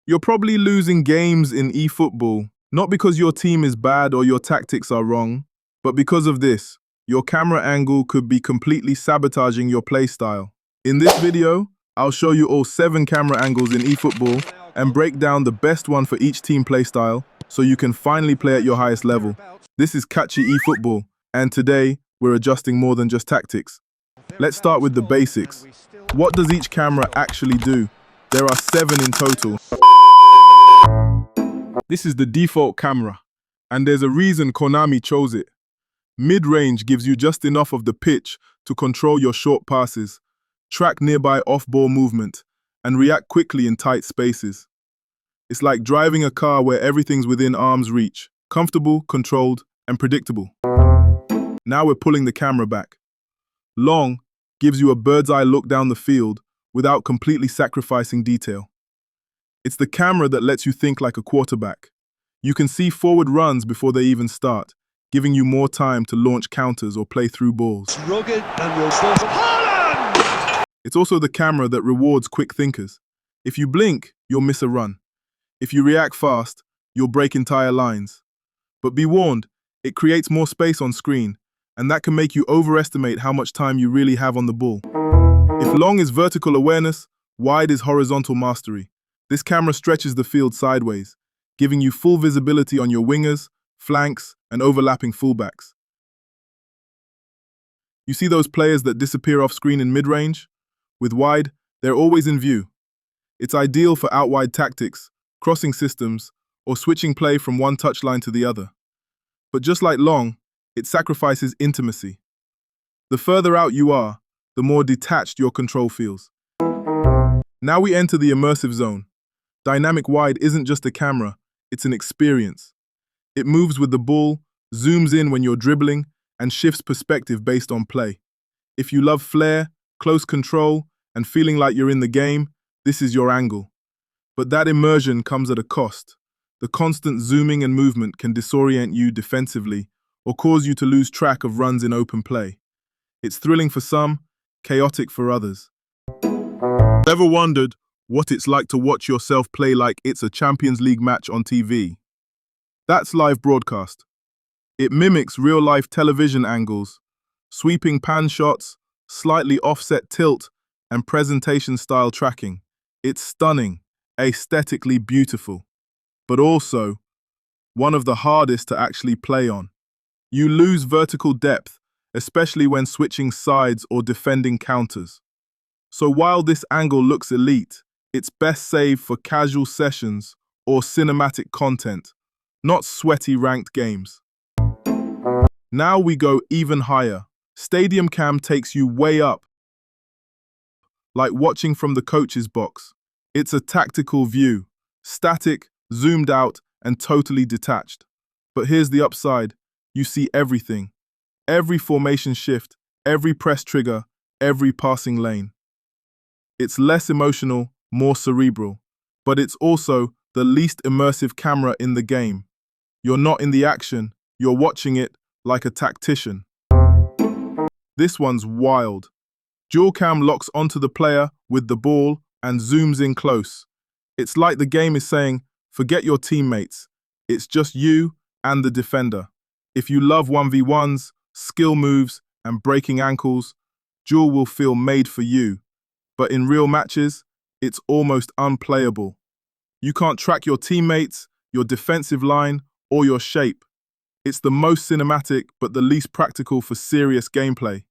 You're probably losing games in eFootball, not because your team is bad or your tactics are wrong, but because of this. Your camera angle could be completely sabotaging your playstyle. In this video, I'll show you all 7 camera angles in eFootball and break down the best one for each team playstyle so you can finally play at your highest level. This is Kachi eFootball, and today we're adjusting more than just tactics. Let's start with the basics. What does each camera actually do? There are 7 in total. This is the default camera, and there's a reason Konami chose it. Mid-range gives you just enough of the pitch to control your short passes, track nearby off-ball movement, and react quickly in tight spaces. It's like driving a car where everything's within arm's reach, comfortable, controlled, and predictable. Now we're pulling the camera back. Long gives you a bird's-eye look down the field without completely sacrificing detail. It's the camera that lets you think like a quarterback. You can see forward runs before they even start, giving you more time to launch counters or play through balls. It's rugged and robust. It's also the camera that rewards quick thinkers. If you blink, you'll miss a run. If you react fast, you'll break entire lines. But be warned, it creates more space on screen, and that can make you overestimate how much time you really have on the ball. If long is vertical awareness, wide is horizontal mastery. This camera stretches the field sideways, giving you full visibility on your wingers, flanks, and overlapping fullbacks. You see those players that disappear off screen in mid-range? With wide, they're always in view. It's ideal for out-wide tactics, crossing systems, or switching play from one touchline to the other. But just like long, it sacrifices intimacy. The further out you are, the more detached your control feels. Now we enter the immersive zone. Dynamic wide isn't just a camera, it's an experience. It moves with the ball, zooms in when you're dribbling, and shifts perspective based on play. If you love flair, close control, and feeling like you're in the game, this is your angle. But that immersion comes at a cost. The constant zooming and movement can disorient you defensively or cause you to lose track of runs in open play. It's thrilling for some, chaotic for others. Ever wondered what it's like to watch yourself play like it's a Champions League match on TV? That's live broadcast. It mimics real-life television angles, sweeping pan shots, slightly offset tilt, and presentation-style tracking. It's stunning, aesthetically beautiful, but also one of the hardest to actually play on. You lose vertical depth, especially when switching sides or defending counters. So while this angle looks elite, it's best saved for casual sessions or cinematic content, not sweaty ranked games. Now we go even higher. Stadium Cam takes you way up, like watching from the coach's box. It's a tactical view, static, zoomed out, and totally detached. But here's the upside. You see everything. Every formation shift, every press trigger, every passing lane. It's less emotional, more cerebral, but it's also the least immersive camera in the game. You're not in the action, you're watching it like a tactician. This one's wild. Dual cam locks onto the player with the ball and zooms in close. It's like the game is saying, forget your teammates. It's just you and the defender. If you love 1v1s, skill moves, and breaking ankles, dual will feel made for you. But in real matches, it's almost unplayable. You can't track your teammates, your defensive line, or your shape. It's the most cinematic, but the least practical for serious gameplay.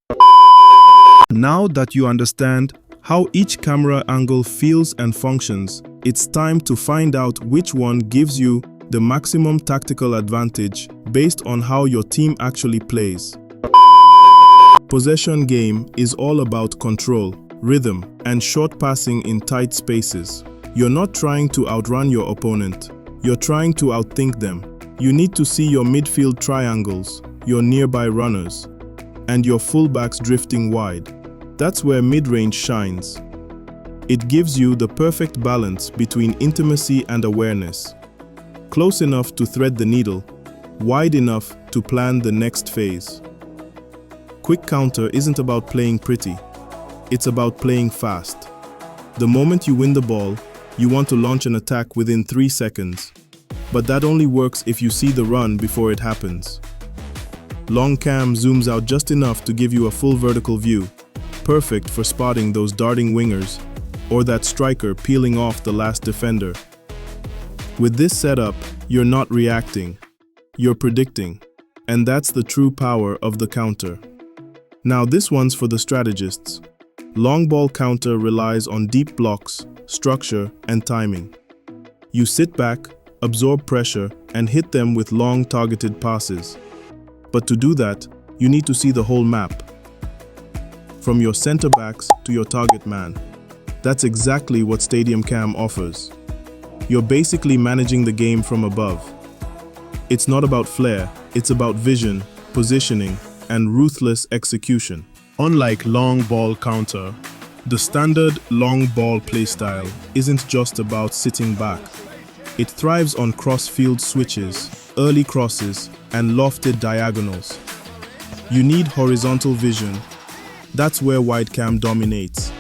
Now that you understand how each camera angle feels and functions, it's time to find out which one gives you the maximum tactical advantage based on how your team actually plays. Possession game is all about control, rhythm, and short passing in tight spaces. You're not trying to outrun your opponent. You're trying to outthink them. You need to see your midfield triangles, your nearby runners, and your fullbacks drifting wide. That's where mid-range shines. It gives you the perfect balance between intimacy and awareness. Close enough to thread the needle, wide enough to plan the next phase. Quick counter isn't about playing pretty. It's about playing fast. The moment you win the ball, You want to launch an attack within 3 seconds. But that only works if you see the run before it happens. Long cam zooms out just enough to give you a full vertical view, perfect for spotting those darting wingers or that striker peeling off the last defender. With this setup, you're not reacting, you're predicting, and that's the true power of the counter. Now this one's for the strategists. Long ball counter relies on deep blocks, structure, and timing. You sit back, absorb pressure, and hit them with long targeted passes. But to do that, you need to see the whole map. From your center backs to your target man. That's exactly what Stadium Cam offers. You're basically managing the game from above. It's not about flair, it's about vision, positioning, and ruthless execution. Unlike long ball counter, the standard long ball playstyle isn't just about sitting back. It thrives on cross-field switches, early crosses, and lofted diagonals. You need horizontal vision. That's where wide cam dominates.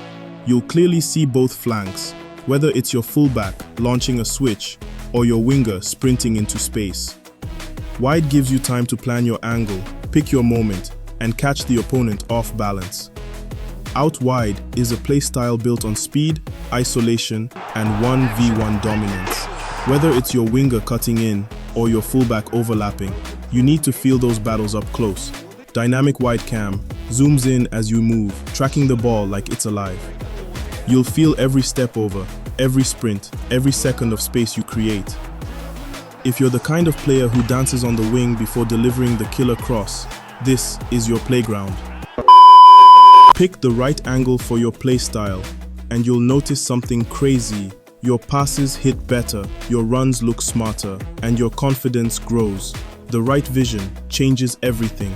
You'll clearly see both flanks, whether it's your fullback launching a switch or your winger sprinting into space. Wide gives you time to plan your angle, pick your moment, and catch the opponent off balance. Out wide is a playstyle built on speed, isolation, and 1v1 dominance. Whether it's your winger cutting in or your fullback overlapping, you need to feel those battles up close. Dynamic wide cam zooms in as you move, tracking the ball like it's alive. You'll feel every step over, every sprint, every second of space you create. If you're the kind of player who dances on the wing before delivering the killer cross, this is your playground. Pick the right angle for your playstyle, and you'll notice something crazy. Your passes hit better, your runs look smarter, and your confidence grows. The right vision changes everything.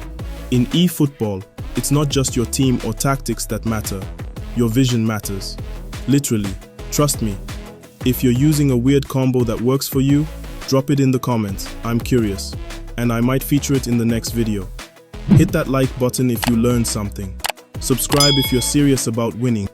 In eFootball, it's not just your team or tactics that matter. Your vision matters. Literally, trust me. If you're using a weird combo that works for you, drop it in the comments. I'm curious, and I might feature it in the next video. Hit that like button if you learned something. Subscribe if you're serious about winning.